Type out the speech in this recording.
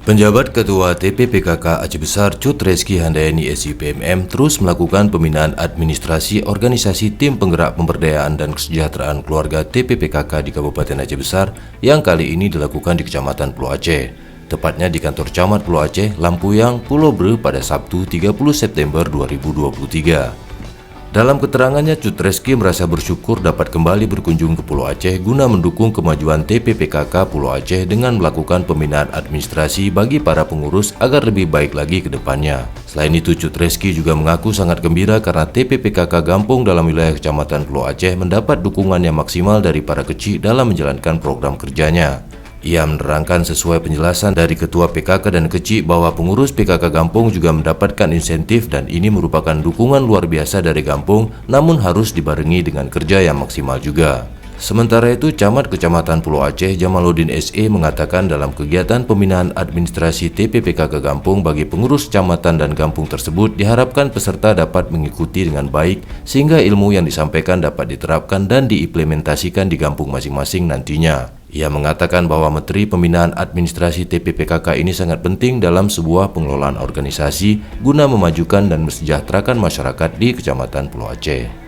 Penjabat Ketua TPPKK Aceh Besar Cut Reski Handayani SIPMM terus melakukan pembinaan administrasi organisasi Tim Penggerak Pemberdayaan dan Kesejahteraan Keluarga TPPKK di Kabupaten Aceh Besar yang kali ini dilakukan di Kecamatan Pulau Aceh, tepatnya di kantor Camat Pulau Aceh, Lampuyang, Pulau Bre pada Sabtu 30 September 2023. Dalam keterangannya, Cut Reski merasa bersyukur dapat kembali berkunjung ke Pulau Aceh guna mendukung kemajuan TPPKK Pulau Aceh dengan melakukan pembinaan administrasi bagi para pengurus agar lebih baik lagi ke depannya. Selain itu, Cut Reski juga mengaku sangat gembira karena TPPKK Gampung dalam wilayah Kecamatan Pulau Aceh mendapat dukungan yang maksimal dari para kecil dalam menjalankan program kerjanya. Ia menerangkan sesuai penjelasan dari Ketua PKK dan Kecil bahwa pengurus PKK Gampung juga mendapatkan insentif dan ini merupakan dukungan luar biasa dari Gampung, namun harus dibarengi dengan kerja yang maksimal juga. Sementara itu, Camat Kecamatan Pulau Aceh Jamaluddin SE mengatakan dalam kegiatan pembinaan administrasi TPPKK Gampung bagi pengurus kecamatan dan kampung tersebut diharapkan peserta dapat mengikuti dengan baik sehingga ilmu yang disampaikan dapat diterapkan dan diimplementasikan di kampung masing-masing nantinya. Ia mengatakan bahwa Menteri Pembinaan Administrasi TPPKK ini sangat penting dalam sebuah pengelolaan organisasi guna memajukan dan mesejahterakan masyarakat di Kecamatan Pulau Aceh.